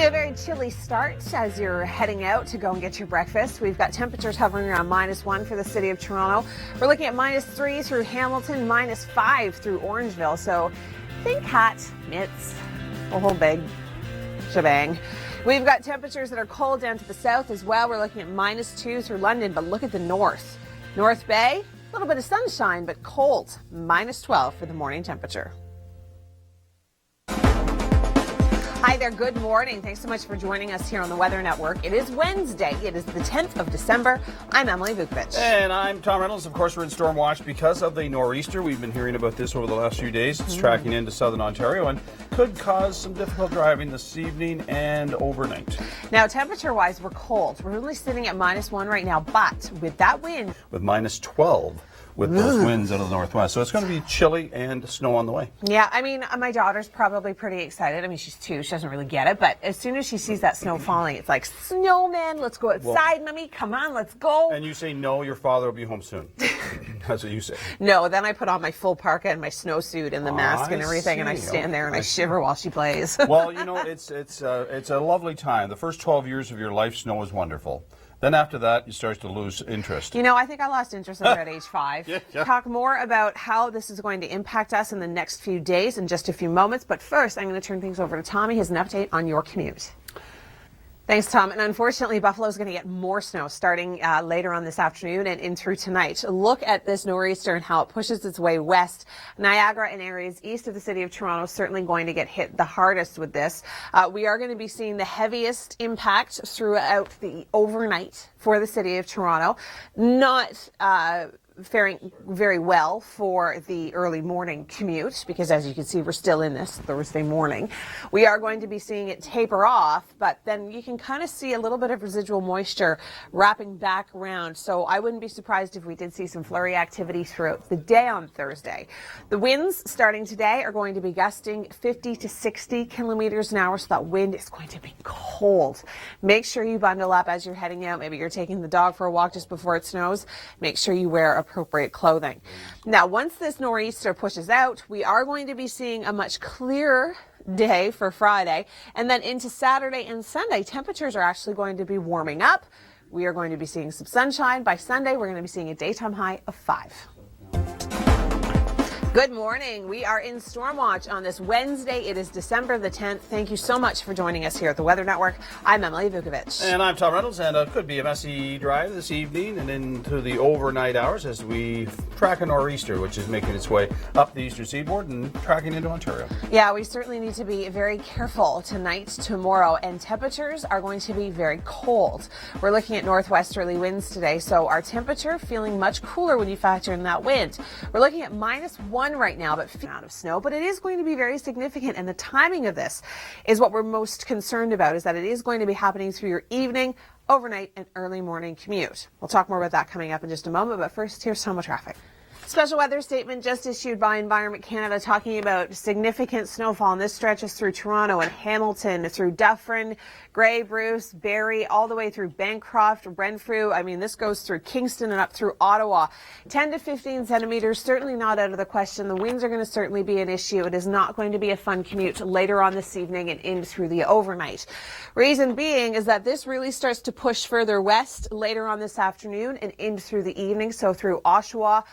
Certainly a very chilly start as you're heading out to go and get your breakfast. We've got temperatures hovering around -1 for the city of Toronto. We're looking at -3 through Hamilton, -5 through Orangeville. So think hat, mitts, a whole big shebang. We've got temperatures that are cold down to the south as well. We're looking at -2 through London, but look at the north. North Bay, a little bit of sunshine, but cold, -12 for the morning temperature. Hi there, good morning. Thanks so much for joining us here on the Weather Network. It is Wednesday. It is the 10th of December. I'm Emily Vukovic. And I'm Tom Reynolds. Of course, we're in storm watch because of the nor'easter. We've been hearing about this over the last few days. It's tracking into southern Ontario and could cause some difficult driving this evening and overnight. Now, temperature-wise, we're cold. We're only sitting at -1 right now, but with that wind... With -12. With those winds out of the northwest. So it's going to be chilly and snow on the way. Yeah, I mean, my daughter's probably pretty excited. I mean, she's 2. She doesn't really get it. But as soon as she sees that snow falling, it's like, snowman, let's go outside, Mummy. Come on, let's go. And you say, no, your father will be home soon. That's what you say. No, then I put on my full parka and my snowsuit and the mask and everything, and I stand there and I shiver while she plays. Well, you know, it's a lovely time. The first 12 years of your life, snow is wonderful. Then after that, you start to lose interest. You know, I think I lost interest in at age 5. Yeah. Talk more about how this is going to impact us in the next few days in just a few moments. But first, I'm going to turn things over to Tommy. He has an update on your commute. Thanks, Tom. And unfortunately, Buffalo is going to get more snow starting later on this afternoon and in through tonight. Look at this nor'easter and how it pushes its way west. Niagara and areas east of the city of Toronto certainly going to get hit the hardest with this. We are going to be seeing the heaviest impact throughout the overnight for the city of Toronto. Not faring very well for the early morning commute because, as you can see, we're still in this Thursday morning. We are going to be seeing it taper off, but then you can kind of see a little bit of residual moisture wrapping back around. So I wouldn't be surprised if we did see some flurry activity throughout the day on Thursday. The winds starting today are going to be gusting 50 to 60 kilometers an hour, so that wind is going to be cold. Make sure you bundle up as you're heading out. Maybe you're taking the dog for a walk just before it snows. Make sure you wear appropriate clothing. Now, once this nor'easter pushes out, we are going to be seeing a much clearer day for Friday, and then into Saturday and Sunday, temperatures are actually going to be warming up. We are going to be seeing some sunshine. By Sunday, we're going to be seeing a daytime high of 5. Good morning. We are in Storm Watch on this Wednesday. It is December the 10th. Thank you so much for joining us here at the Weather Network. I'm Emily Vukovic. And I'm Tom Reynolds, and it could be a messy drive this evening and into the overnight hours as we track a nor'easter, which is making its way up the eastern seaboard and tracking into Ontario. Yeah, we certainly need to be very careful tonight, tomorrow, and temperatures are going to be very cold. We're looking at northwesterly winds today, so our temperature feeling much cooler when you factor in that wind. We're looking at -1 right now, but out of snow, but it is going to be very significant, and the timing of this is what we're most concerned about, is that it is going to be happening through your evening, overnight, and early morning commute. We'll talk more about that coming up in just a moment, but first, here's some traffic. Special weather statement just issued by Environment Canada talking about significant snowfall, and this stretches through Toronto and Hamilton, through Dufferin, Grey Bruce, Barrie, all the way through Bancroft, Renfrew. I mean, this goes through Kingston and up through Ottawa. 10 to 15 centimeters, certainly not out of the question. The winds are going to certainly be an issue. It is not going to be a fun commute later on this evening and in through the overnight. Reason being is that this really starts to push further west later on this afternoon and in through the evening, so through Oshawa.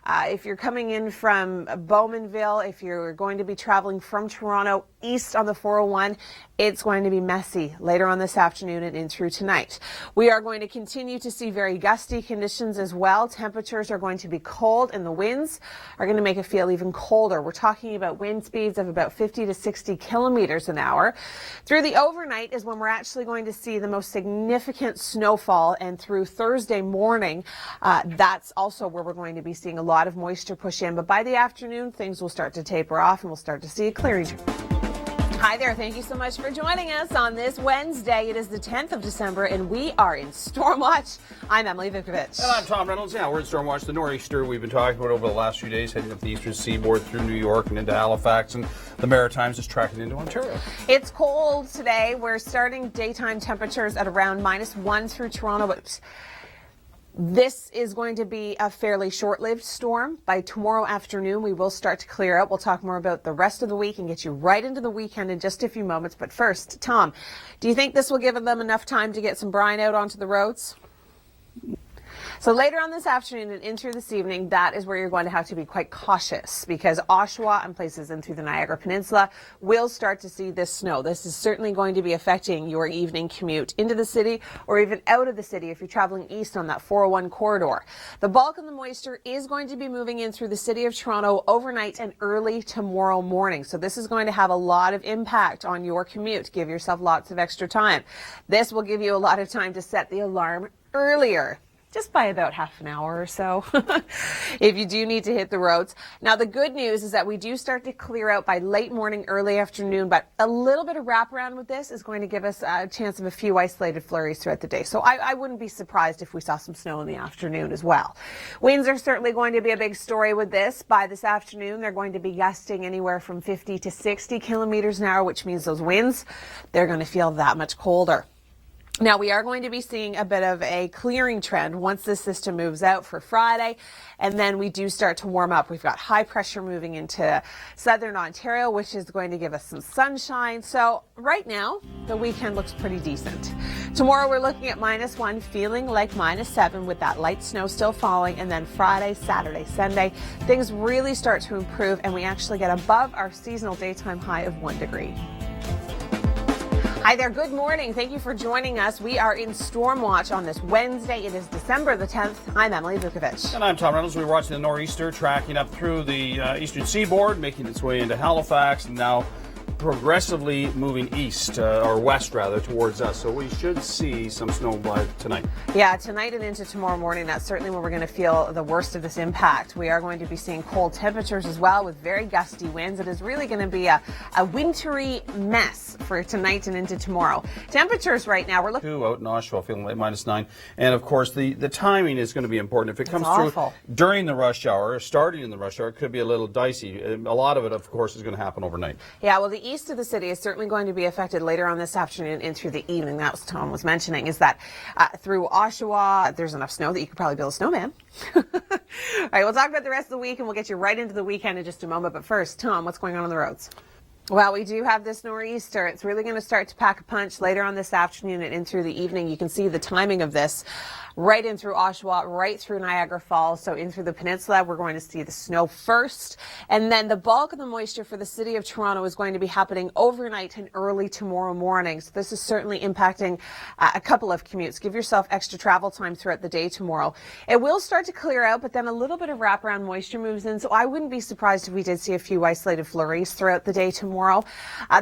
If you're coming in from Bowmanville, if you're going to be traveling from Toronto east on the 401, it's going to be messy later on this afternoon and in through tonight. We are going to continue to see very gusty conditions as well. Temperatures are going to be cold and the winds are going to make it feel even colder. We're talking about wind speeds of about 50 to 60 kilometers an hour. Through the overnight is when we're actually going to see the most significant snowfall, and through Thursday morning, that's also where we're going to be seeing a lot of moisture push in. But by the afternoon, things will start to taper off and we'll start to see a clearing. Hi there. Thank you so much for joining us on this Wednesday. It is the 10th of December, and we are in Storm Watch. I'm Emily Vukovic. And I'm Tom Reynolds. Yeah, we're in Storm Watch. The nor'easter we've been talking about over the last few days, heading up the eastern seaboard through New York and into Halifax, and the Maritimes is tracking into Ontario. It's cold today. We're starting daytime temperatures at around -1 through Toronto, but This is going to be a fairly short-lived storm. By tomorrow afternoon, we will start to clear out. We'll talk more about the rest of the week and get you right into the weekend in just a few moments. But first, Tom, do you think this will give them enough time to get some brine out onto the roads? So later on this afternoon and into this evening, that is where you're going to have to be quite cautious, because Oshawa and places in through the Niagara Peninsula will start to see this snow. This is certainly going to be affecting your evening commute into the city or even out of the city if you're traveling east on that 401 corridor. The bulk of the moisture is going to be moving in through the city of Toronto overnight and early tomorrow morning. So this is going to have a lot of impact on your commute. Give yourself lots of extra time. This will give you a lot of time to set the alarm earlier, just by about half an hour or so, if you do need to hit the roads. Now, the good news is that we do start to clear out by late morning, early afternoon, but a little bit of wraparound with this is going to give us a chance of a few isolated flurries throughout the day. So I wouldn't be surprised if we saw some snow in the afternoon as well. Winds are certainly going to be a big story with this. By this afternoon, they're going to be gusting anywhere from 50 to 60 kilometers an hour, which means those winds, they're going to feel that much colder. Now, we are going to be seeing a bit of a clearing trend once this system moves out for Friday, and then we do start to warm up. We've got high pressure moving into southern Ontario, which is going to give us some sunshine. So right now, the weekend looks pretty decent. Tomorrow, we're looking at -1, feeling like -7 with that light snow still falling, and then Friday, Saturday, Sunday, things really start to improve, and we actually get above our seasonal daytime high of 1 degree. Hi there, good morning. Thank you for joining us. We are in Storm Watch on this Wednesday. It is December the 10th. I'm Emily Vukovic. And I'm Tom Reynolds. We're watching the nor'easter tracking up through the eastern seaboard, making its way into Halifax, and now progressively moving east, or west rather, towards us. So we should see some snow by tonight. Yeah, tonight and into tomorrow morning, that's certainly when we're going to feel the worst of this impact. We are going to be seeing cold temperatures as well with very gusty winds. It is really going to be a wintry mess for tonight and into tomorrow. Temperatures right now, we're looking out in Oshawa, feeling like -9. And of course, the timing is going to be important. If it comes through during the rush hour, starting in the rush hour, it could be a little dicey. A lot of it, of course, is going to happen overnight. Yeah, well, the east of the city is certainly going to be affected later on this afternoon and through the evening. That was Tom was mentioning, is that through Oshawa, there's enough snow that you could probably build a snowman. All right, we'll talk about the rest of the week, and we'll get you right into the weekend in just a moment. But first, Tom, what's going on the roads? Well, we do have this nor'easter. It's really going to start to pack a punch later on this afternoon and in through the evening. You can see the timing of this right in through Oshawa, right through Niagara Falls. So in through the peninsula, we're going to see the snow first. And then the bulk of the moisture for the city of Toronto is going to be happening overnight and early tomorrow morning. So this is certainly impacting a couple of commutes. Give yourself extra travel time throughout the day tomorrow. It will start to clear out, but then a little bit of wraparound moisture moves in. So I wouldn't be surprised if we did see a few isolated flurries throughout the day tomorrow.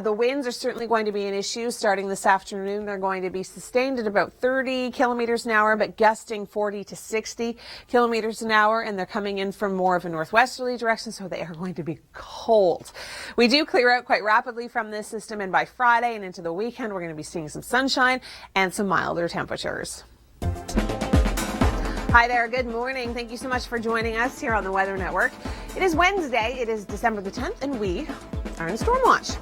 The winds are certainly going to be an issue starting this afternoon. They're going to be sustained at about 30 kilometers an hour, but gusting 40 to 60 kilometers an hour, and they're coming in from more of a northwesterly direction, so they are going to be cold. We do clear out quite rapidly from this system, and by Friday and into the weekend, we're going to be seeing some sunshine and some milder temperatures. Hi there, good morning. Thank you so much for joining us here on the Weather Network. It is Wednesday, it is December the 10th, and we are in Storm Watch.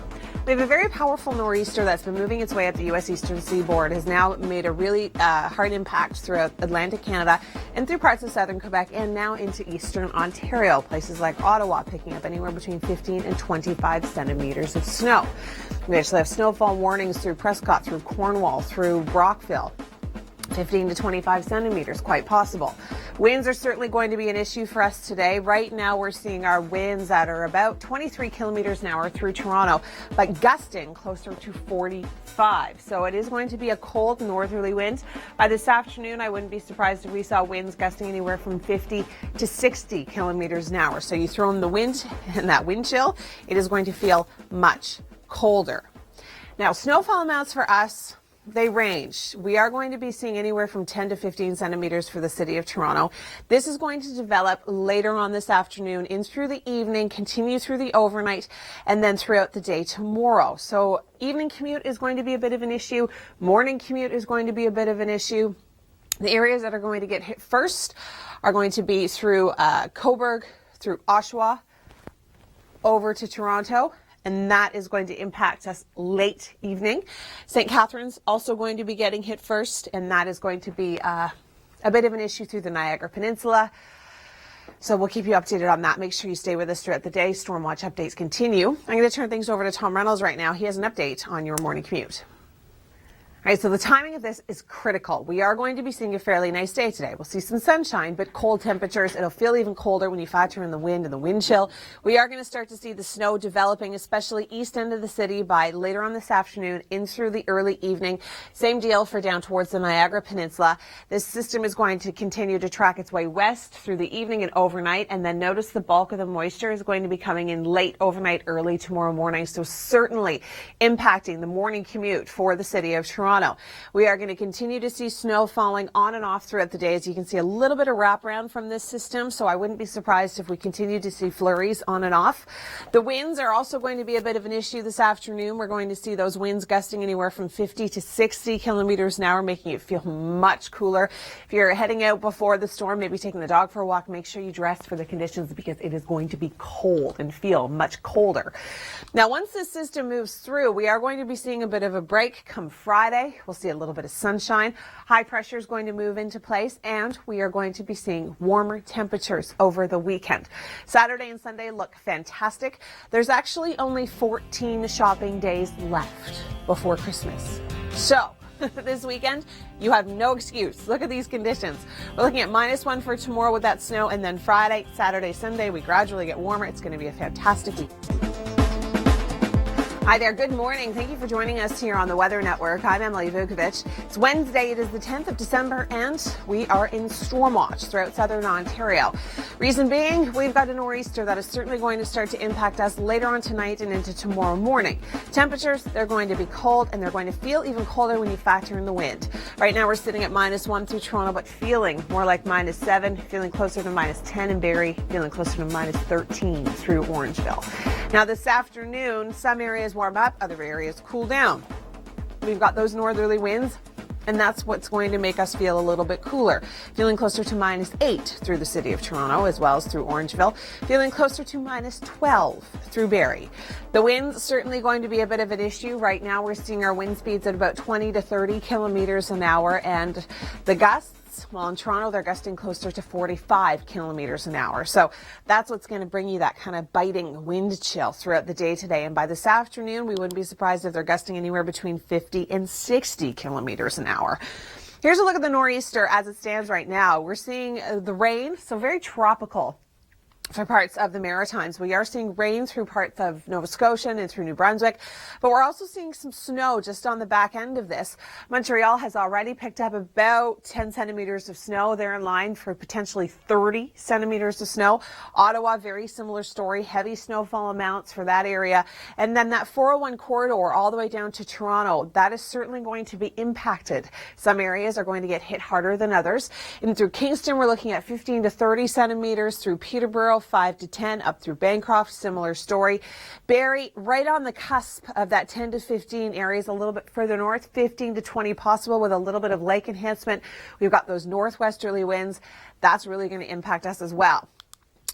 We have a very powerful nor'easter that's been moving its way up the U.S. eastern seaboard, has now made a really hard impact throughout Atlantic Canada and through parts of southern Quebec and now into eastern Ontario. Places like Ottawa picking up anywhere between 15 and 25 centimeters of snow. We actually have snowfall warnings through Prescott, through Cornwall, through Brockville. 15 to 25 centimeters, quite possible. Winds are certainly going to be an issue for us today. Right now, we're seeing our winds that are about 23 kilometers an hour through Toronto, but gusting closer to 45. So it is going to be a cold northerly wind. By this afternoon, I wouldn't be surprised if we saw winds gusting anywhere from 50 to 60 kilometers an hour. So you throw in the wind and that wind chill, it is going to feel much colder. Now, snowfall amounts for us, they range. We are going to be seeing anywhere from 10 to 15 centimeters for the city of Toronto. This is going to develop later on this afternoon, in through the evening, continue through the overnight, and then throughout the day tomorrow. So evening commute is going to be a bit of an issue. Morning commute is going to be a bit of an issue. The areas that are going to get hit first are going to be through Cobourg, through Oshawa, over to Toronto. And that is going to impact us late evening. St. Catharines also going to be getting hit first, and that is going to be A bit of an issue through the Niagara Peninsula. So we'll keep you updated on that. Make sure you stay with us throughout the day. Storm watch updates continue. I'm going to turn things over to Tom Reynolds right now. He has an update on your morning commute. All right, so the timing of this is critical. We are going to be seeing a fairly nice day today. We'll see some sunshine, but cold temperatures. It'll feel even colder when you factor in the wind and the wind chill. We are going to start to see the snow developing, especially east end of the city by later on this afternoon in through the early evening. Same deal for down towards the Niagara Peninsula. This system is going to continue to track its way west through the evening and overnight, and then notice the bulk of the moisture is going to be coming in late overnight, early tomorrow morning, so certainly impacting the morning commute for the city of Toronto. We are going to continue to see snow falling on and off throughout the day. As you can see, a little bit of wraparound from this system, so I wouldn't be surprised if we continue to see flurries on and off. The winds are also going to be a bit of an issue this afternoon. We're going to see those winds gusting anywhere from 50 to 60 kilometers an hour, making it feel much cooler. If you're heading out before the storm, maybe taking the dog for a walk, make sure you dress for the conditions because it is going to be cold and feel much colder. Now, once this system moves through, we are going to be seeing a bit of a break come Friday. We'll see a little bit of sunshine. High pressure is going to move into place, and we are going to be seeing warmer temperatures over the weekend. Saturday and Sunday look fantastic. There's actually only 14 shopping days left before Christmas. So this weekend, you have no excuse. Look at these conditions. We're looking at -1 for tomorrow with that snow, and then Friday, Saturday, Sunday, we gradually get warmer. It's going to be a fantastic week. Hi there, good morning. Thank you for joining us here on the Weather Network. I'm Emily Vukovic. It's Wednesday, it is the 10th of December, and we are in storm watch throughout southern Ontario. Reason being, we've got a nor'easter that is certainly going to start to impact us later on tonight and into tomorrow morning. Temperatures, they're going to be cold, and they're going to feel even colder when you factor in the wind. Right now we're sitting at -1 through Toronto, but feeling more like -7, feeling closer to -10 in Barrie, feeling closer to -13 through Orangeville. Now this afternoon, some areas warm up, other areas cool down. We've got those northerly winds, and that's what's going to make us feel a little bit cooler. Feeling closer to -8 through the city of Toronto as well as through Orangeville. Feeling closer to -12 through Barrie. The wind's certainly going to be a bit of an issue. Right now we're seeing our wind speeds at about 20 to 30 kilometers an hour, and the gusts, well, in Toronto, they're gusting closer to 45 kilometers an hour. So that's what's going to bring you that kind of biting wind chill throughout the day today. And by this afternoon, we wouldn't be surprised if they're gusting anywhere between 50 and 60 kilometers an hour. Here's a look at the nor'easter as it stands right now. We're seeing the rain, so very tropical for parts of the Maritimes. We are seeing rain through parts of Nova Scotia and through New Brunswick, but we're also seeing some snow just on the back end of this. Montreal has already picked up about 10 centimeters of snow. They're in line for potentially 30 centimeters of snow. Ottawa, very similar story, heavy snowfall amounts for that area. And then that 401 corridor all the way down to Toronto, that is certainly going to be impacted. Some areas are going to get hit harder than others. And through Kingston, we're looking at 15 to 30 centimeters. Through Peterborough, 5 to 10, up through Bancroft, similar story. Barrie, right on the cusp of that 10 to 15 areas, a little bit further north, 15 to 20 possible with a little bit of lake enhancement. We've got those northwesterly winds. That's really going to impact us as well.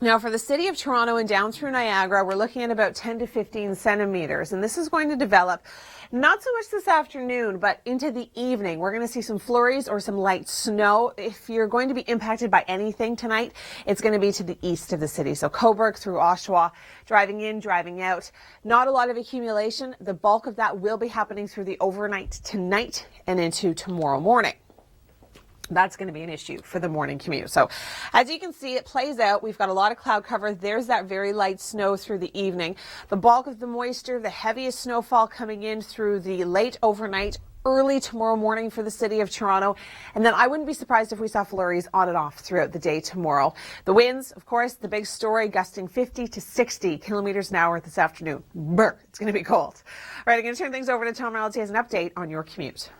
Now, for the city of Toronto and down through Niagara, we're looking at about 10 to 15 centimeters, and this is going to develop not so much this afternoon, but into the evening. We're going to see some flurries or some light snow. If you're going to be impacted by anything tonight, it's going to be to the east of the city. So Cobourg through Oshawa, driving in, driving out. Not a lot of accumulation. The bulk of that will be happening through the overnight tonight and into tomorrow morning. That's going to be an issue for the morning commute. So as you can see, it plays out. We've got a lot of cloud cover. There's that very light snow through the evening. The bulk of the moisture, the heaviest snowfall coming in through the late overnight, early tomorrow morning for the city of Toronto. And then I wouldn't be surprised if we saw flurries on and off throughout the day tomorrow. The winds, of course, the big story, gusting 50 to 60 kilometers an hour this afternoon. Brr, it's going to be cold. All right, I'm going to turn things over to Tom Reynolds. He has an update on your commute.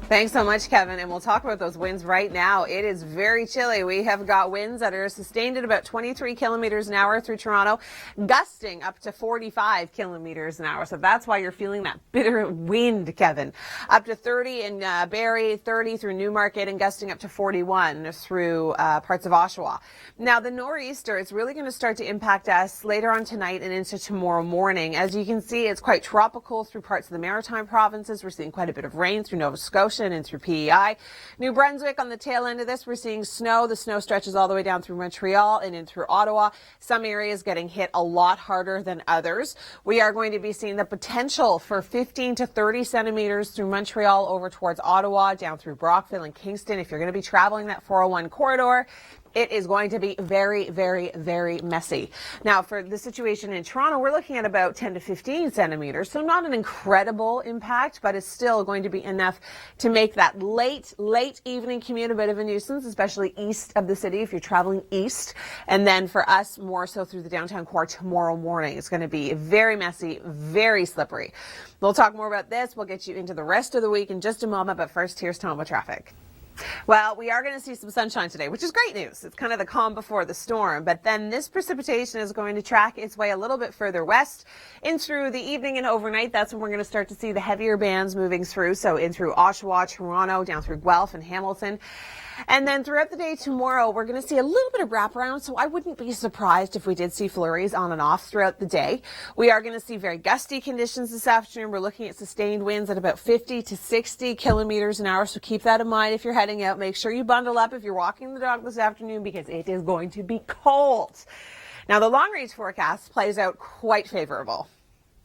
Thanks so much, Kevin. And we'll talk about those winds right now. It is very chilly. We have got winds that are sustained at about 23 kilometers an hour through Toronto, gusting up to 45 kilometers an hour. So that's why you're feeling that bitter wind, Kevin. Up to 30 in Barrie, 30 through Newmarket, and gusting up to 41 through parts of Oshawa. Now, the nor'easter is really going to start to impact us later on tonight and into tomorrow morning. As you can see, it's quite tropical through parts of the Maritime provinces. We're seeing quite a bit of rain through Nova Scotia. Scotia and in through PEI. New Brunswick, on the tail end of this, we're seeing snow. The snow stretches all the way down through Montreal and in through Ottawa. Some areas getting hit a lot harder than others. We are going to be seeing the potential for 15 to 30 centimeters through Montreal over towards Ottawa, down through Brockville and Kingston. If you're going to be traveling that 401 corridor, it is going to be very, very, very messy. Now, for the situation in Toronto, we're looking at about 10 to 15 centimeters, so not an incredible impact, but it's still going to be enough to make that late evening commute a bit of a nuisance, especially east of the city if you're traveling east. And then for us, more so through the downtown core tomorrow morning. It's going to be very messy, very slippery. We'll talk more about this. We'll get you into the rest of the week in just a moment, but first, here's Tom with traffic. Well, we are going to see some sunshine today, which is great news. It's kind of the calm before the storm, but then this precipitation is going to track its way a little bit further west in through the evening and overnight. That's when we're going to start to see the heavier bands moving through. So in through Oshawa, Toronto, down through Guelph and Hamilton. And then throughout the day tomorrow, we're going to see a little bit of wraparound, so I wouldn't be surprised if we did see flurries on and off throughout the day. We are going to see very gusty conditions this afternoon. We're looking at sustained winds at about 50 to 60 kilometers an hour, so keep that in mind if you're heading out. Make sure you bundle up if you're walking the dog this afternoon because it is going to be cold. Now, the long-range forecast plays out quite favorable.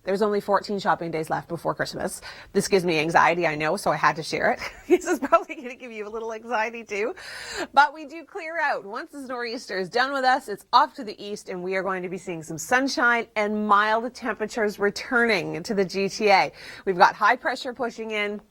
There's only 14 shopping days left before Christmas. This gives me anxiety, I know, so I had to share it. This is probably going to give you a little anxiety too. But we do clear out. Once this nor'easter is done with us, it's off to the east, and we are going to be seeing some sunshine and mild temperatures returning to the GTA. We've got high pressure pushing in.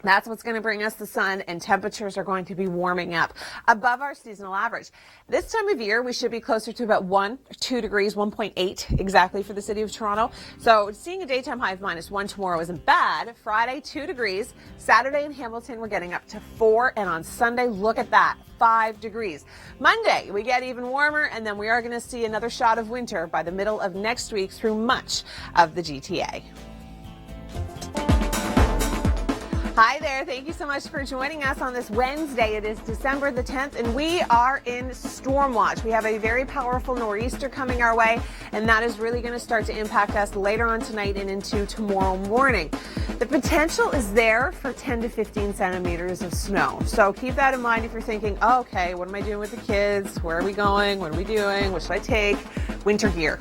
That's what's going to bring us the sun, and temperatures are going to be warming up above our seasonal average. This time of year, we should be closer to about 1 or 2 degrees, 1.8 exactly for the city of Toronto. So seeing a daytime high of -1 tomorrow isn't bad. Friday, 2 degrees. Saturday in Hamilton, we're getting up to 4. And on Sunday, look at that, 5 degrees. Monday, we get even warmer, and then we are going to see another shot of winter by the middle of next week through much of the GTA. Hi there. Thank you so much for joining us on this Wednesday. It is December the 10th, and we are in storm watch. We have a very powerful nor'easter coming our way, and that is really going to start to impact us later on tonight and into tomorrow morning. The potential is there for 10 to 15 centimeters of snow. So keep that in mind if you're thinking, oh, okay, what am I doing with the kids? Where are we going? What are we doing? What should I take? Winter gear.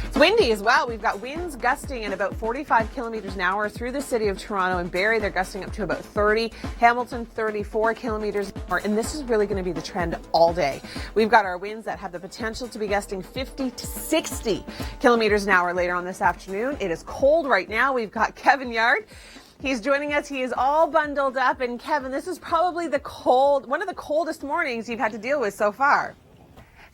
It's windy as well. We've got winds gusting at about 45 kilometers an hour through the city of Toronto and Barrie. They're gusting up to about 30. Hamilton, 34 kilometers an hour. And this is really going to be the trend all day. We've got our winds that have the potential to be gusting 50 to 60 kilometers an hour later on this afternoon. It is cold right now. We've got Kevin Yard. He's joining us. He is all bundled up. And Kevin, this is probably one of the coldest mornings you've had to deal with so far.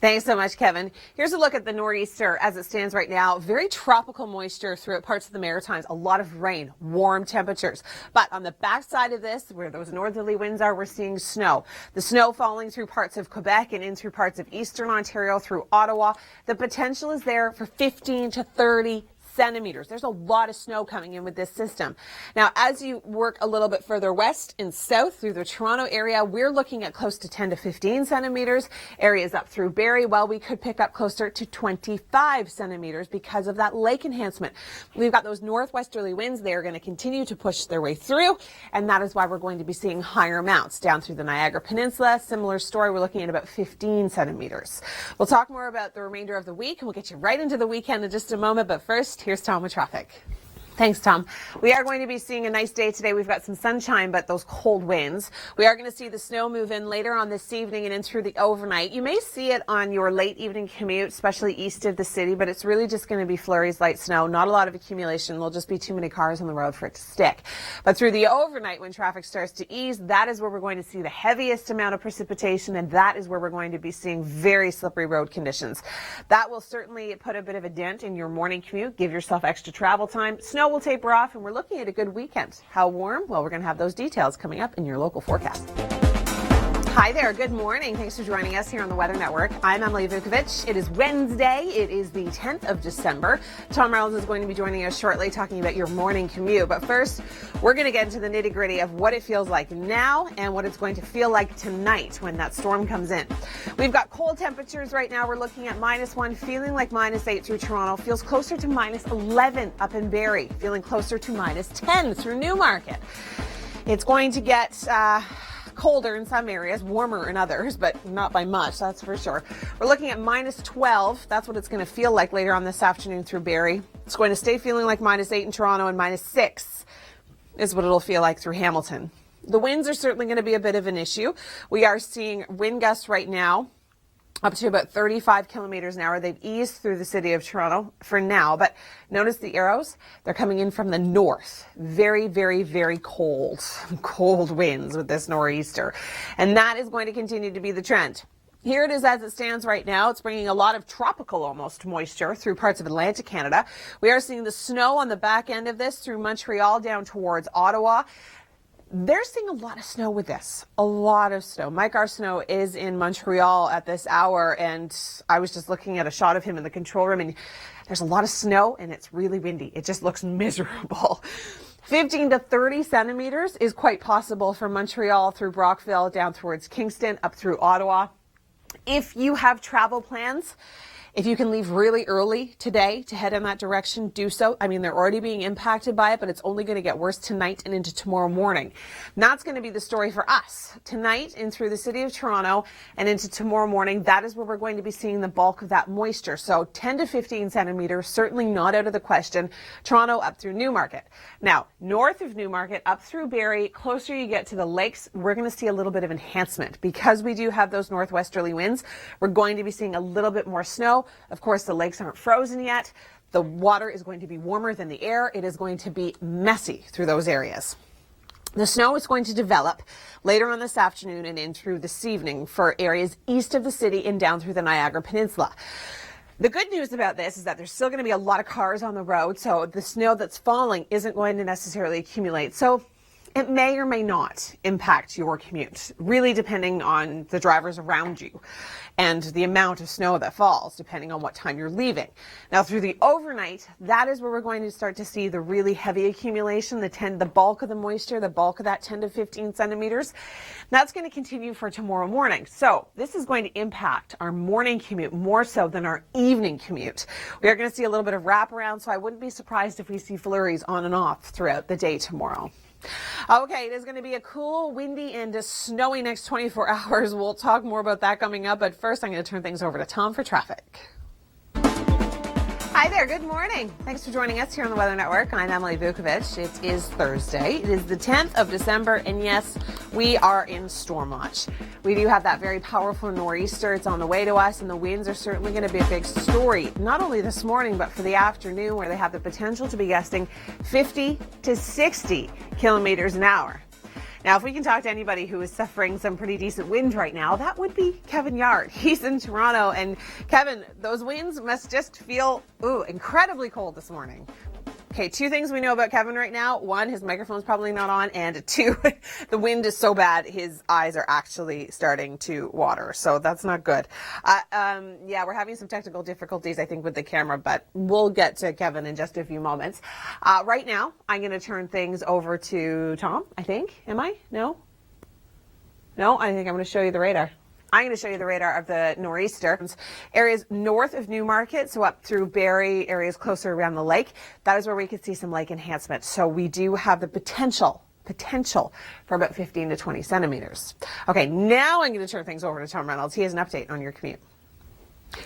Thanks so much, Kevin. Here's a look at the nor'easter as it stands right now. Very tropical moisture throughout parts of the Maritimes. A lot of rain, warm temperatures. But on the backside of this, where those northerly winds are, we're seeing snow. The snow falling through parts of Quebec and in through parts of eastern Ontario through Ottawa. The potential is there for 15 to 30 centimeters. There's a lot of snow coming in with this system. Now, as you work a little bit further west and south through the Toronto area, we're looking at close to 10 to 15 centimeters. Areas up through Barrie, well, we could pick up closer to 25 centimeters because of that lake enhancement. We've got those northwesterly winds. They are going to continue to push their way through, and that is why we're going to be seeing higher amounts down through the Niagara Peninsula. Similar story, we're looking at about 15 centimeters. We'll talk more about the remainder of the week, and we'll get you right into the weekend in just a moment, but first, here's Tom with traffic. Thanks, Tom. We are going to be seeing a nice day today. We've got some sunshine, but those cold winds. We are going to see the snow move in later on this evening and in through the overnight. You may see it on your late evening commute, especially east of the city, but it's really just going to be flurries, light snow, not a lot of accumulation. There'll just be too many cars on the road for it to stick. But through the overnight, when traffic starts to ease, that is where we're going to see the heaviest amount of precipitation, and that is where we're going to be seeing very slippery road conditions. That will certainly put a bit of a dent in your morning commute. Give yourself extra travel time. Snow will taper off, and we're looking at a good weekend. How warm? Well, we're going to have those details coming up in your local forecast. Hi there. Good morning. Thanks for joining us here on the Weather Network. I'm Emily Vukovic. It is Wednesday. It is the 10th of December. Tom Reynolds is going to be joining us shortly talking about your morning commute. But first, we're going to get into the nitty-gritty of what it feels like now and what it's going to feel like tonight when that storm comes in. We've got cold temperatures right now. We're looking at -1, feeling like -8 through Toronto. Feels closer to -11 up in Barrie. Feeling closer to -10 through Newmarket. It's going to get colder in some areas, warmer in others, but not by much, that's for sure. We're looking at minus 12. That's what it's going to feel like later on this afternoon through Barrie. It's going to stay feeling like minus 8 in Toronto, and minus 6 is what it'll feel like through Hamilton. The winds are certainly going to be a bit of an issue. We are seeing wind gusts right now up to about 35 kilometers an hour. They've eased through the city of Toronto for now, but notice the arrows. They're coming in from the north. Very, very, very cold winds with this nor'easter. And that is going to continue to be the trend. Here it is as it stands right now. It's bringing a lot of tropical almost moisture through parts of Atlantic Canada. We are seeing the snow on the back end of this through Montreal down towards Ottawa. They're seeing a lot of snow with this, a lot of snow. Mike Arsenault is in Montreal at this hour, and I was just looking at a shot of him in the control room, and there's a lot of snow, and it's really windy. It just looks miserable. 15 to 30 centimeters is quite possible from Montreal through Brockville down towards Kingston, up through Ottawa. If you have travel plans, if you can leave really early today to head in that direction, do so. I mean, they're already being impacted by it, but it's only going to get worse tonight and into tomorrow morning. And that's going to be the story for us. Tonight and through the city of Toronto and into tomorrow morning, that is where we're going to be seeing the bulk of that moisture. So 10 to 15 centimeters, certainly not out of the question. Toronto up through Newmarket. Now, north of Newmarket, up through Barrie, closer you get to the lakes, we're going to see a little bit of enhancement. Because we do have those northwesterly winds, we're going to be seeing a little bit more snow. Of course, the lakes aren't frozen yet. The water is going to be warmer than the air. It is going to be messy through those areas. The snow is going to develop later on this afternoon and in through this evening for areas east of the city and down through the Niagara Peninsula. The good news about this is that there's still going to be a lot of cars on the road, so the snow that's falling isn't going to necessarily accumulate. So it may or may not impact your commute, really depending on the drivers around you and the amount of snow that falls, depending on what time you're leaving. Now, through the overnight, that is where we're going to start to see the really heavy accumulation, the bulk of the moisture, the bulk of that 10 to 15 centimeters. That's going to continue for tomorrow morning. So this is going to impact our morning commute more so than our evening commute. We are going to see a little bit of wraparound, so I wouldn't be surprised if we see flurries on and off throughout the day tomorrow. Okay, it is going to be a cool, windy, and snowy next 24 hours. We'll talk more about that coming up, but first I'm going to turn things over to Tom for traffic. Hi there, good morning. Thanks for joining us here on the Weather Network. I'm Emily Vukovic. It is Thursday. It is the 10th of December, and yes, we are in storm watch. We do have that very powerful nor'easter. It's on the way to us, and the winds are certainly going to be a big story, not only this morning, but for the afternoon, where they have the potential to be gusting 50 to 60 kilometers an hour. Now, if we can talk to anybody who is suffering some pretty decent wind right now, that would be Kevin Yard. He's in Toronto. And Kevin, those winds must just feel incredibly cold this morning. Okay, two things we know about Kevin right now. One, his microphone's probably not on. And two, the wind is so bad, his eyes are actually starting to water. So that's not good. Yeah, we're having some technical difficulties, I think, with the camera, but we'll get to Kevin in just a few moments. Right now, I'm going to turn things over to Tom, I think. Am I? No? No, I think I'm going to show you the radar. I'm going to show you the radar of the nor'easter. Areas north of Newmarket, so up through Barrie, areas closer around the lake. That is where we could see some lake enhancement. So we do have the potential for about 15 to 20 centimeters. Okay, now I'm going to turn things over to Tom Reynolds. He has an update on your commute.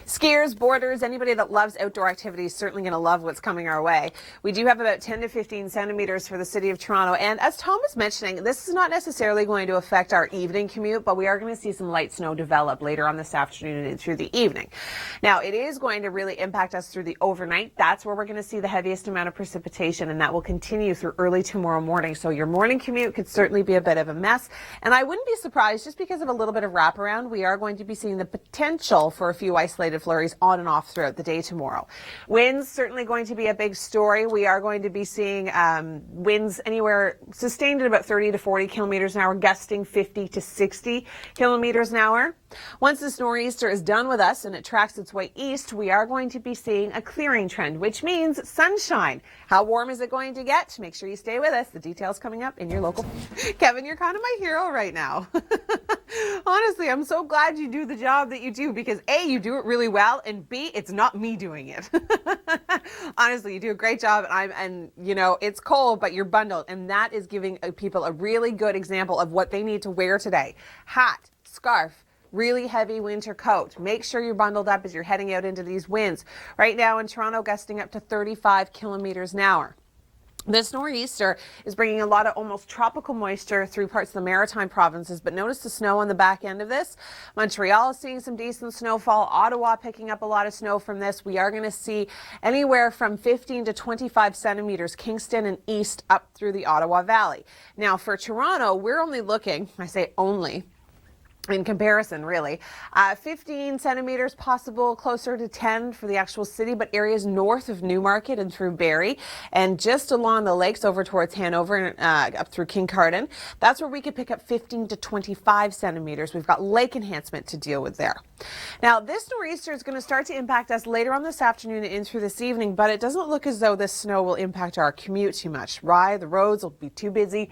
Skiers, boarders, anybody that loves outdoor activities is certainly going to love what's coming our way. We do have about 10 to 15 centimeters for the city of Toronto. And as Tom was mentioning, this is not necessarily going to affect our evening commute, but we are going to see some light snow develop later on this afternoon and through the evening. Now, it is going to really impact us through the overnight. That's where we're going to see the heaviest amount of precipitation, and that will continue through early tomorrow morning. So your morning commute could certainly be a bit of a mess. And I wouldn't be surprised, just because of a little bit of wraparound, we are going to be seeing the potential for a few isolated flurries on and off throughout the day tomorrow. Winds certainly going to be a big story. We are going to be seeing winds anywhere sustained at about 30 to 40 kilometers an hour, gusting 50 to 60 kilometers an hour. Once this nor'easter is done with us and it tracks its way east, we are going to be seeing a clearing trend, which means sunshine. How warm is it going to get? Make sure you stay with us. The details coming up in your local. Kevin, you're kind of my hero right now. Honestly, I'm so glad you do the job that you do because A, you do it really well, and B, it's not me doing it. Honestly, you do a great job, and you know, it's cold, but you're bundled, and that is giving people a really good example of what they need to wear today. Hat, scarf, really heavy winter coat. Make sure you're bundled up as you're heading out into these winds. Right now in Toronto, gusting up to 35 kilometers an hour. This nor'easter is bringing a lot of almost tropical moisture through parts of the maritime provinces, but notice the snow on the back end of this. Montreal is seeing some decent snowfall. Ottawa picking up a lot of snow from this. We are going to see anywhere from 15 to 25 centimeters, Kingston and east up through the Ottawa Valley. Now for Toronto, we're only looking, I say only, in comparison, really, 15 centimeters possible, closer to 10 for the actual city, but areas north of Newmarket and through Barrie and just along the lakes over towards Hanover and up through Kincardine, that's where we could pick up 15 to 25 centimeters. We've got lake enhancement to deal with there. Now, this nor'easter is going to start to impact us later on this afternoon and in through this evening, but it doesn't look as though this snow will impact our commute too much. The roads will be too busy.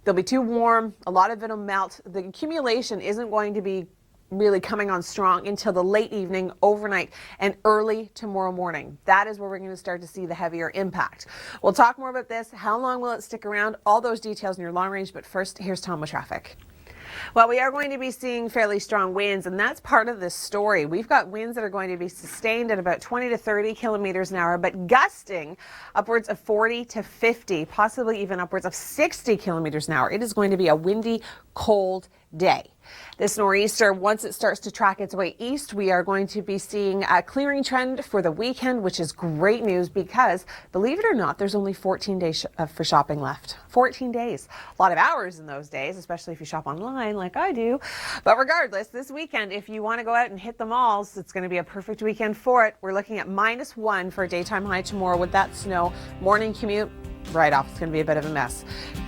They'll be too warm. A lot of it will melt. The accumulation isn't going to be really coming on strong until the late evening, overnight, and early tomorrow morning. That is where we're going to start to see the heavier impact. We'll talk more about this. How long will it stick around? All those details in your long range. But first, here's Tom with traffic. Well, we are going to be seeing fairly strong winds, and that's part of this story. We've got winds that are going to be sustained at about 20 to 30 kilometers an hour, but gusting upwards of 40 to 50, possibly even upwards of 60 kilometers an hour. It is going to be a windy, cold day. This nor'easter, once it starts to track its way east, we are going to be seeing a clearing trend for the weekend, which is great news because, believe it or not, there's only 14 days for shopping left. 14 days. A lot of hours in those days, especially if you shop online like I do. But regardless, this weekend, if you want to go out and hit the malls, it's going to be a perfect weekend for it. We're looking at -1 for a daytime high tomorrow with that snow. Morning commute, right off. It's going to be a bit of a mess.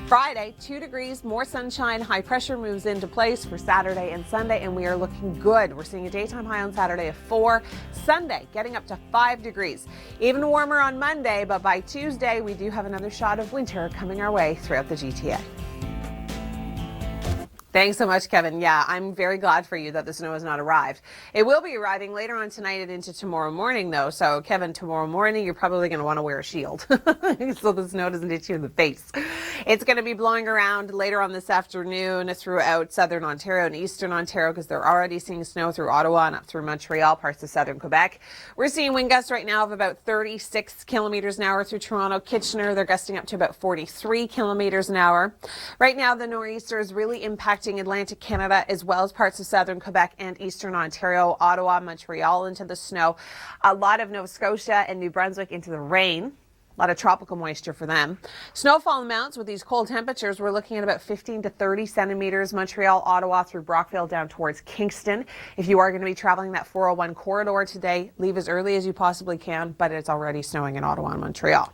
Friday, 2 degrees, more sunshine, high pressure moves into place for Saturday and Sunday, and we are looking good. We're seeing a daytime high on Saturday of 4, Sunday getting up to 5 degrees. Even warmer on Monday, but by Tuesday, we do have another shot of winter coming our way throughout the GTA. Thanks so much, Kevin. Yeah, I'm very glad for you that the snow has not arrived. It will be arriving later on tonight and into tomorrow morning, though. So, Kevin, tomorrow morning, you're probably going to want to wear a shield so the snow doesn't hit you in the face. It's going to be blowing around later on this afternoon throughout southern Ontario and eastern Ontario because they're already seeing snow through Ottawa and up through Montreal, parts of southern Quebec. We're seeing wind gusts right now of about 36 kilometers an hour through Toronto. Kitchener, they're gusting up to about 43 kilometers an hour. Right now, the nor'easter is really impacting Atlantic Canada as well as parts of southern Quebec and eastern Ontario, Ottawa, Montreal into the snow. A lot of Nova Scotia and New Brunswick into the rain. A lot of tropical moisture for them. Snowfall amounts with these cold temperatures, we're looking at about 15 to 30 centimeters. Montreal, Ottawa through Brockville down towards Kingston. If you are going to be traveling that 401 corridor today, leave as early as you possibly can, but it's already snowing in Ottawa and Montreal.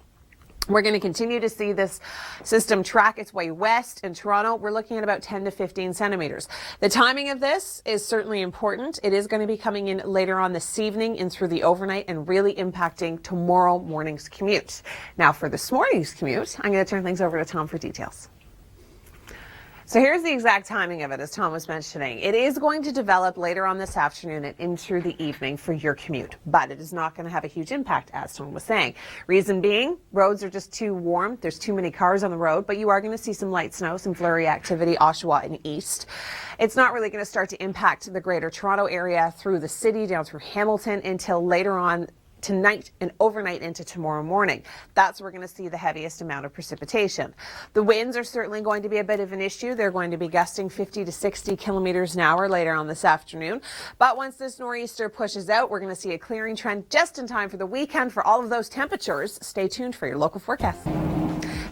We're going to continue to see this system track its way west. In Toronto, we're looking at about 10 to 15 centimeters. The timing of this is certainly important. It is going to be coming in later on this evening and through the overnight and really impacting tomorrow morning's commute. Now, for this morning's commute, I'm going to turn things over to Tom for details. So here's the exact timing of it, as Tom was mentioning. It is going to develop later on this afternoon and into the evening for your commute, but it is not going to have a huge impact, as Tom was saying. Reason being, roads are just too warm. There's too many cars on the road, but you are going to see some light snow, some flurry activity, Oshawa and east. It's not really going to start to impact the greater Toronto area through the city, down through Hamilton until later on tonight and overnight into tomorrow morning. That's where we're going to see the heaviest amount of precipitation. The winds are certainly going to be a bit of an issue. They're going to be gusting 50 to 60 kilometers an hour later on this afternoon. But once this nor'easter pushes out, we're going to see a clearing trend just in time for the weekend. For all of those temperatures, stay tuned for your local forecast.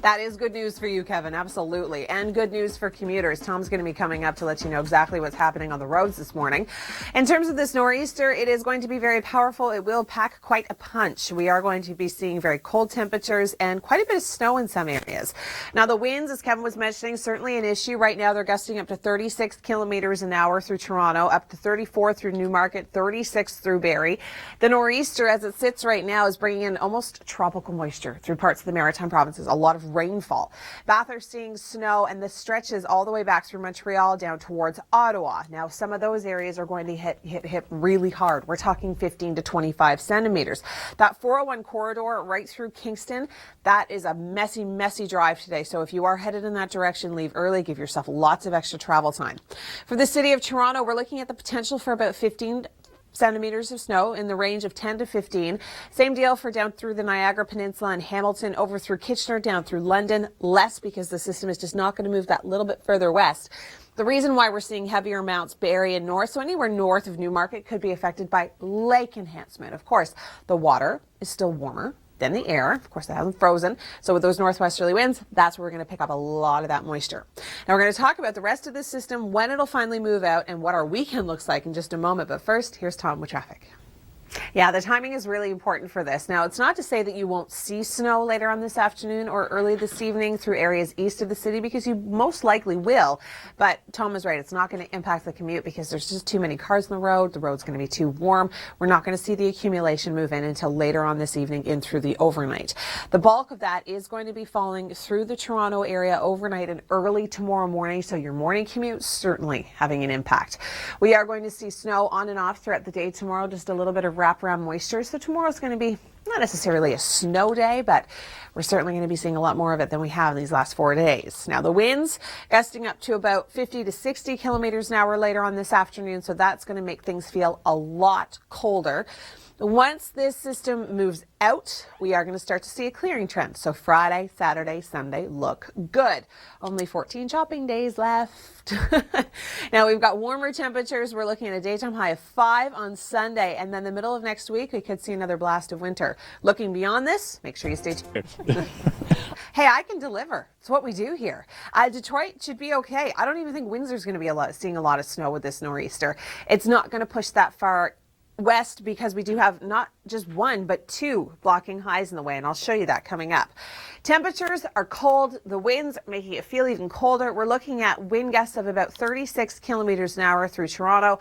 That is good news for you, Kevin, absolutely. And good news for commuters. Tom's going to be coming up to let you know exactly what's happening on the roads this morning. In terms of this nor'easter, it is going to be very powerful. It will pack quite a punch. We are going to be seeing very cold temperatures and quite a bit of snow in some areas. Now, the winds, as Kevin was mentioning, certainly an issue. Right now, they're gusting up to 36 kilometers an hour through Toronto, up to 34 through Newmarket, 36 through Barrie. The nor'easter, as it sits right now, is bringing in almost tropical moisture through parts of the Maritime provinces. A lot of rainfall. Bath are seeing snow, and this stretches all the way back through Montreal down towards Ottawa. Now, some of those areas are going to hit really hard. We're talking 15 to 25 centimeters. That 401 corridor right through Kingston, that is a messy drive today. So if you are headed in that direction, leave early. Give yourself lots of extra travel time. For the city of Toronto, we're looking at the potential for about 15 centimeters of snow in the range of 10 to 15. Same deal for down through the Niagara Peninsula and Hamilton, over through Kitchener, down through London. Less because the system is just not going to move that little bit further west. The reason why we're seeing heavier amounts Barrie and north, so anywhere north of Newmarket, could be affected by lake enhancement. Of course, the water is still warmer than the air. Of course, it hasn't frozen. So with those northwesterly winds, that's where we're going to pick up a lot of that moisture. Now we're going to talk about the rest of the system, when it'll finally move out, and what our weekend looks like in just a moment. But first, here's Tom with traffic. Yeah, the timing is really important for this. Now, it's not to say that you won't see snow later on this afternoon or early this evening through areas east of the city, because you most likely will. But Tom is right. It's not going to impact the commute because there's just too many cars on the road. The road's going to be too warm. We're not going to see the accumulation move in until later on this evening in through the overnight. The bulk of that is going to be falling through the Toronto area overnight and early tomorrow morning. So your morning commute certainly having an impact. We are going to see snow on and off throughout the day tomorrow, just a little bit of wraparound moisture. So tomorrow's going to be not necessarily a snow day, but we're certainly going to be seeing a lot more of it than we have in these last 4 days. Now, the winds gusting up to about 50 to 60 kilometers an hour later on this afternoon. So that's going to make things feel a lot colder. Once this system moves out, we are going to start to see a clearing trend. So Friday, Saturday, Sunday look good. Only 14 shopping days left. Now we've got warmer temperatures. We're looking at a daytime high of 5 on Sunday. And then the middle of next week, we could see another blast of winter. Looking beyond this, make sure you stay tuned. Hey, I can deliver. It's what we do here. Detroit should be okay. I don't even think Windsor's going to be seeing a lot of snow with this nor'easter. It's not going to push that far west because we do have not just one but two blocking highs in the way, and I'll show you that coming up. Temperatures are cold. The winds are making it feel even colder. We're looking at wind gusts of about 36 kilometers an hour through Toronto.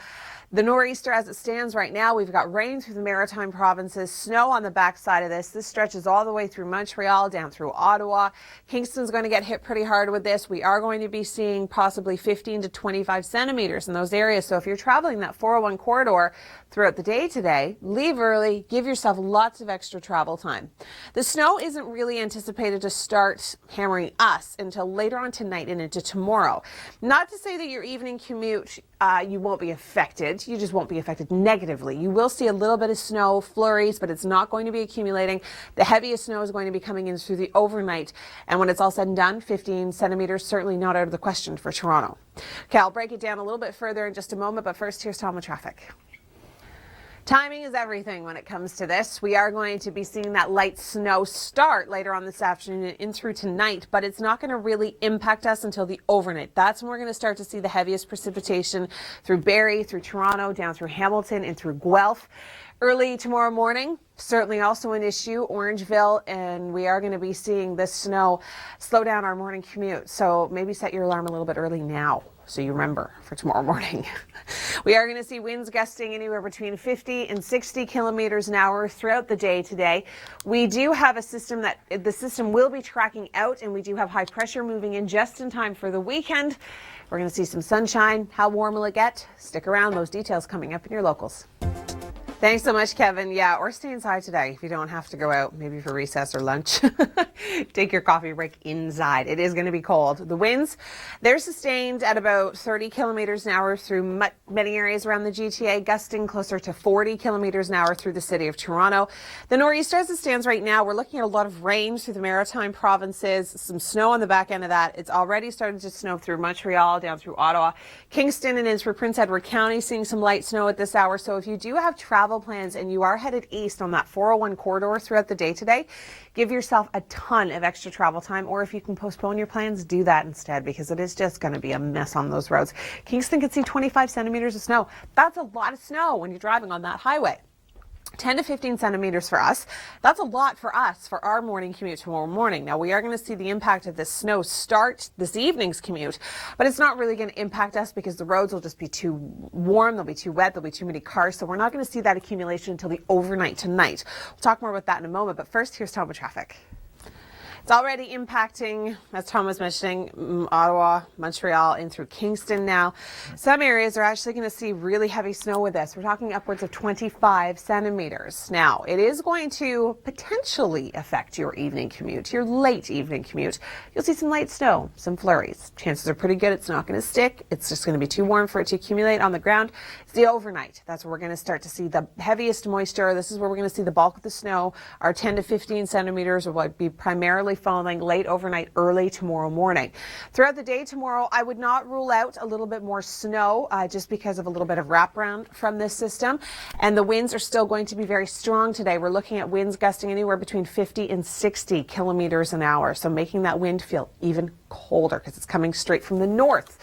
The nor'easter, as it stands right now, we've got rain through the Maritime provinces, snow on the backside of this. This stretches all the way through Montreal, down through Ottawa. Kingston's going to get hit pretty hard with this. We are going to be seeing possibly 15 to 25 centimeters in those areas. So if you're traveling that 401 corridor throughout the day today, leave early, give yourself lots of extra travel time. The snow isn't really anticipated to start hammering us until later on tonight and into tomorrow. Not to say that your evening commute, you won't be affected. You just won't be affected negatively. You will see a little bit of snow flurries, but it's not going to be accumulating. The heaviest snow is going to be coming in through the overnight. And when it's all said and done, 15 centimeters, certainly not out of the question for Toronto. Okay, I'll break it down a little bit further in just a moment, but first, here's Tom with traffic. Timing is everything when it comes to this. We are going to be seeing that light snow start later on this afternoon and in through tonight, but it's not going to really impact us until the overnight. That's when we're going to start to see the heaviest precipitation through Barrie, through Toronto, down through Hamilton, and through Guelph. Early tomorrow morning, certainly also an issue, Orangeville, and we are going to be seeing this snow slow down our morning commute. So maybe set your alarm a little bit early now, so you remember for tomorrow morning. We are going to see winds gusting anywhere between 50 and 60 kilometers an hour throughout the day today. We do have a system that the system will be tracking out, and we do have high pressure moving in just in time for the weekend. We're going to see some sunshine. How warm will it get? Stick around. Those details coming up in your locals. Thanks so much, Kevin. Yeah, or stay inside today if you don't have to go out, maybe for recess or lunch. Take your coffee break inside. It is going to be cold. The winds, they're sustained at about 30 kilometers an hour through many areas around the GTA, gusting closer to 40 kilometers an hour through the city of Toronto. The nor'easter, as it stands right now, we're looking at a lot of rain through the Maritime provinces, some snow on the back end of that. It's already started to snow through Montreal, down through Ottawa, Kingston, and in through Prince Edward County, seeing some light snow at this hour. So if you do have travel travel plans and you are headed east on that 401 corridor throughout the day today, give yourself a ton of extra travel time, or if you can postpone your plans, do that instead, because it is just going to be a mess on those roads. Kingston could see 25 centimeters of snow. That's a lot of snow when you're driving on that highway. 10 to 15 centimeters for us. That's a lot for us for our morning commute tomorrow morning. Now, we are going to see the impact of this snow start this evening's commute, but it's not really going to impact us because the roads will just be too warm, they'll be too wet, there'll be too many cars, so we're not going to see that accumulation until the overnight tonight. We'll talk more about that in a moment, but first, here's Tom with traffic. It's already impacting, as Tom was mentioning, Ottawa, Montreal, and through Kingston now. Some areas are actually going to see really heavy snow with this. We're talking upwards of 25 centimeters. Now, it is going to potentially affect your evening commute, your late evening commute. You'll see some light snow, some flurries. Chances are pretty good it's not going to stick. It's just going to be too warm for it to accumulate on the ground. It's the overnight. That's where we're going to start to see the heaviest moisture. This is where we're going to see the bulk of the snow. Our 10 to 15 centimeters will be primarily falling late overnight, early tomorrow morning. Throughout the day tomorrow, I would not rule out a little bit more snow just because of a little bit of wraparound from this system. And the winds are still going to be very strong today. We're looking at winds gusting anywhere between 50 and 60 kilometers an hour. So making that wind feel even colder because it's coming straight from the north,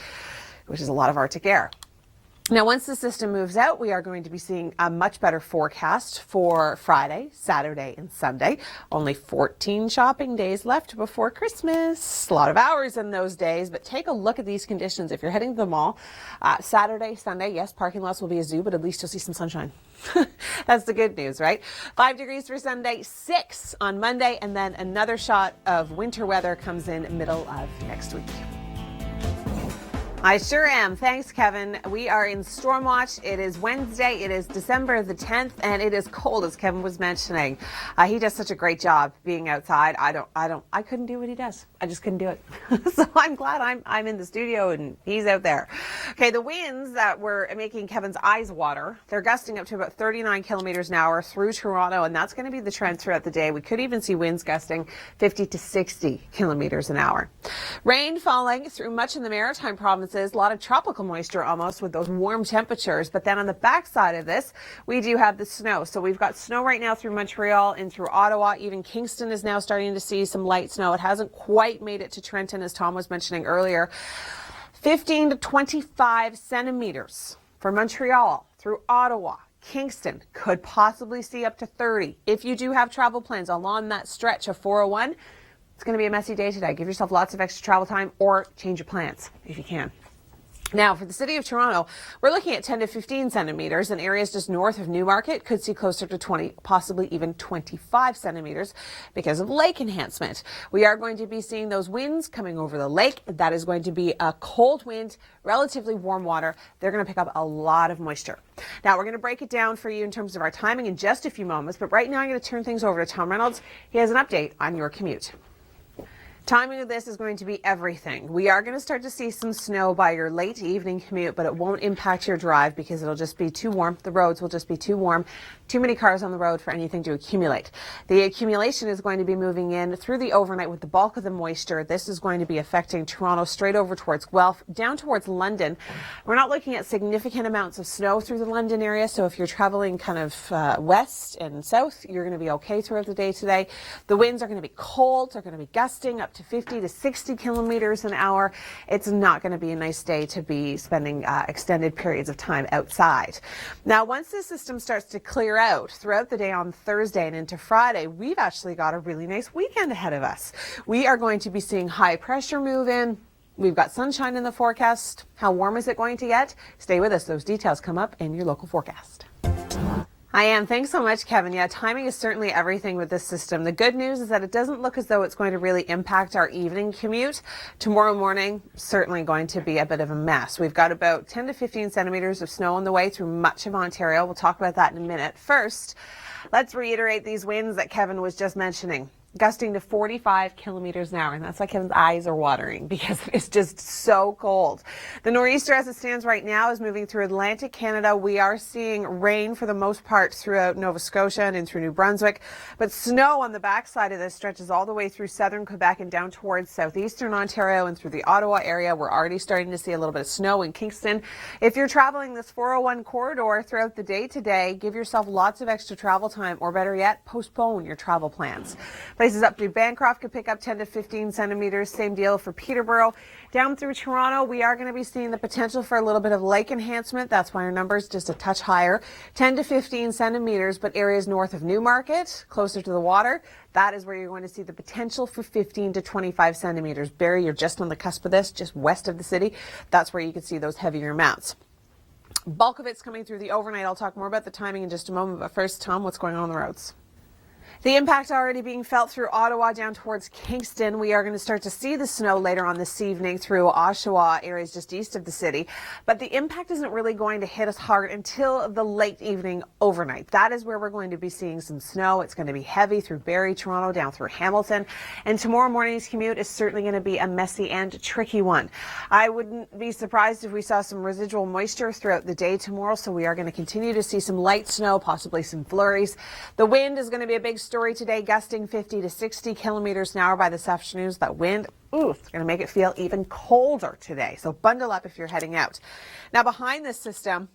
which is a lot of Arctic air. Now, once the system moves out, we are going to be seeing a much better forecast for Friday, Saturday, and Sunday. Only 14 shopping days left before Christmas. A lot of hours in those days, but take a look at these conditions. If you're heading to the mall, Saturday, Sunday, yes, parking lots will be a zoo, but at least you'll see some sunshine. That's the good news, right? 5 degrees for Sunday, 6 on Monday, and then another shot of winter weather comes in middle of next week. I sure am. Thanks, Kevin. We are in Storm Watch. It is Wednesday. It is December the 10th, and it is cold, as Kevin was mentioning. He does such a great job being outside. I couldn't do what he does. I just couldn't do it. So I'm glad I'm in the studio and he's out there. Okay, the winds that were making Kevin's eyes water, they're gusting up to about 39 kilometers an hour through Toronto, and that's going to be the trend throughout the day. We could even see winds gusting 50 to 60 kilometers an hour. Rain falling through much of the Maritime provinces. A lot of tropical moisture almost with those warm temperatures. But then on the backside of this, we do have the snow. So we've got snow right now through Montreal and through Ottawa. Even Kingston is now starting to see some light snow. It hasn't quite made it to Trenton, as Tom was mentioning earlier. 15 to 25 centimeters for Montreal through Ottawa. Kingston could possibly see up to 30. If you do have travel plans along that stretch of 401, it's going to be a messy day today. Give yourself lots of extra travel time or change your plans if you can. Now, for the city of Toronto, we're looking at 10 to 15 centimeters, and areas just north of Newmarket could see closer to 20, possibly even 25 centimeters because of lake enhancement. We are going to be seeing those winds coming over the lake. That is going to be a cold wind, relatively warm water. They're going to pick up a lot of moisture. Now, we're going to break it down for you in terms of our timing in just a few moments, but right now I'm going to turn things over to Tom Reynolds. He has an update on your commute. Timing of this is going to be everything. We are going to start to see some snow by your late evening commute, but it won't impact your drive because it'll just be too warm. The roads will just be too warm. Too many cars on the road for anything to accumulate. The accumulation is going to be moving in through the overnight with the bulk of the moisture. This is going to be affecting Toronto straight over towards Guelph, down towards London. We're not looking at significant amounts of snow through the London area, so if you're traveling kind of west and south, you're going to be okay throughout the day today. The winds are going to be cold. They're going to be gusting up to 50 to 60 kilometers an hour. It's not going to be a nice day to be spending extended periods of time outside. Now, once the system starts to clear out throughout the day on Thursday and into Friday, we've actually got a really nice weekend ahead of us. We are going to be seeing high pressure move in. We've got sunshine in the forecast. How warm is it going to get? Stay with us. Those details come up in your local forecast. I am. Thanks so much, Kevin. Yeah, timing is certainly everything with this system. The good news is that it doesn't look as though it's going to really impact our evening commute. Tomorrow morning, certainly going to be a bit of a mess. We've got about 10 to 15 centimeters of snow on the way through much of Ontario. We'll talk about that in a minute. First, let's reiterate these winds that Kevin was just mentioning. gusting to 45 kilometers an hour. And that's why Kevin's eyes are watering, because it's just so cold. The nor'easter as it stands right now is moving through Atlantic Canada. We are seeing rain for the most part throughout Nova Scotia and in through New Brunswick, but snow on the backside of this stretches all the way through southern Quebec and down towards southeastern Ontario and through the Ottawa area. We're already starting to see a little bit of snow in Kingston. If you're traveling this 401 corridor throughout the day today, give yourself lots of extra travel time, or better yet, postpone your travel plans. Places up through Bancroft could pick up 10 to 15 centimeters. Same deal for Peterborough. Down through Toronto, we are going to be seeing the potential for a little bit of lake enhancement. That's why our number's just a touch higher, 10 to 15 centimeters. But areas north of Newmarket, closer to the water, that is where you're going to see the potential for 15 to 25 centimeters. Barrie, you're just on the cusp of this, just west of the city. That's where you can see those heavier amounts. Bulk of it's coming through the overnight. I'll talk more about the timing in just a moment. But first, Tom, what's going on the roads? The impact already being felt through Ottawa down towards Kingston. We are going to start to see the snow later on this evening through Oshawa, areas just east of the city. But the impact isn't really going to hit us hard until the late evening overnight. That is where we're going to be seeing some snow. It's going to be heavy through Barrie, Toronto, down through Hamilton. And tomorrow morning's commute is certainly going to be a messy and tricky one. I wouldn't be surprised if we saw some residual moisture throughout the day tomorrow. So we are going to continue to see some light snow, possibly some flurries. The wind is going to be a big story today, gusting 50 to 60 kilometers an hour by this afternoon. That wind, it's going to make it feel even colder today. So bundle up if you're heading out. Now behind this system,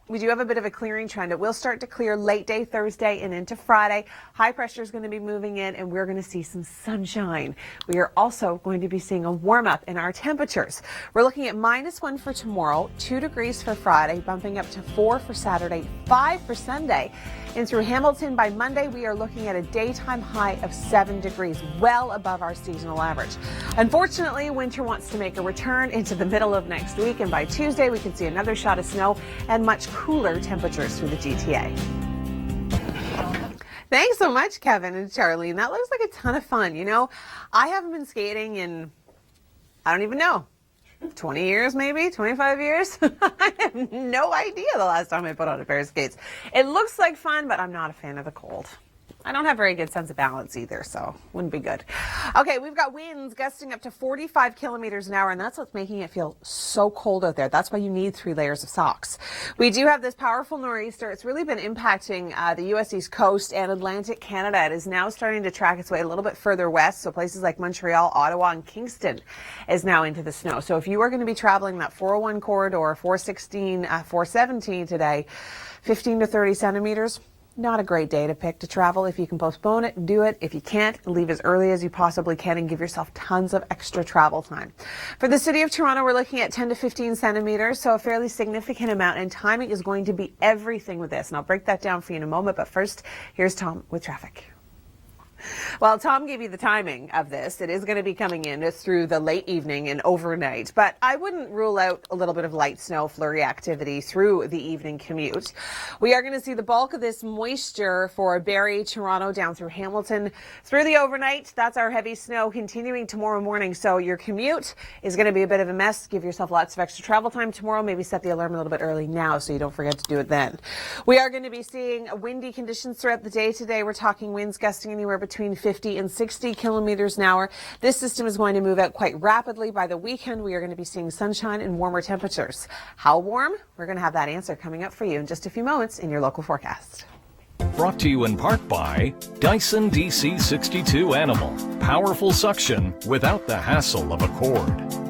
we do have a bit of a clearing trend. It will start to clear late day Thursday and into Friday. High pressure is going to be moving in, and we're going to see some sunshine. We are also going to be seeing a warm up in our temperatures. We're looking at -1 for tomorrow, 2 degrees for Friday, bumping up to 4 for Saturday, 5 for Sunday. And through Hamilton by Monday, we are looking at a daytime high of 7 degrees, well above our seasonal average. Unfortunately, winter wants to make a return into the middle of next week, and by Tuesday, we can see another shot of snow and much cooler temperatures through the GTA. Thanks so much, Kevin and Charlene. That looks like a ton of fun. You know, I haven't been skating in, I don't even know, 20 years, maybe 25 years. I have no idea the last time I put on a pair of skates. It looks like fun, but I'm not a fan of the cold. I don't have a very good sense of balance either, so wouldn't be good. Okay, we've got winds gusting up to 45 kilometers an hour, and that's what's making it feel so cold out there. That's why you need 3 layers of socks. We do have this powerful nor'easter. It's really been impacting the U.S. East Coast and Atlantic Canada. It is now starting to track its way a little bit further west, so places like Montreal, Ottawa, and Kingston is now into the snow. So if you are going to be traveling that 401 corridor, 416, 417 today, 15 to 30 centimeters, not a great day to pick to travel. If you can postpone it, do it. If you can't, leave as early as you possibly can and give yourself tons of extra travel time. For the city of Toronto, we're looking at 10 to 15 centimeters, so a fairly significant amount, and timing is going to be everything with this. And I'll break that down for you in a moment, but first, here's Tom with traffic. Well, Tom gave you the timing of this. It is going to be coming in through the late evening and overnight, but I wouldn't rule out a little bit of light snow flurry activity through the evening commute. We are going to see the bulk of this moisture for Barrie, Toronto, down through Hamilton through the overnight. That's our heavy snow continuing tomorrow morning. So your commute is going to be a bit of a mess. Give yourself lots of extra travel time tomorrow. Maybe set the alarm a little bit early now so you don't forget to do it then. We are going to be seeing windy conditions throughout the day today. We're talking winds gusting anywhere between 50 and 60 kilometers an hour. This system is going to move out quite rapidly. By the weekend, we are going to be seeing sunshine and warmer temperatures. How warm? We're going to have that answer coming up for you in just a few moments in your local forecast. Brought to you in part by Dyson DC62 Animal. Powerful suction without the hassle of a cord.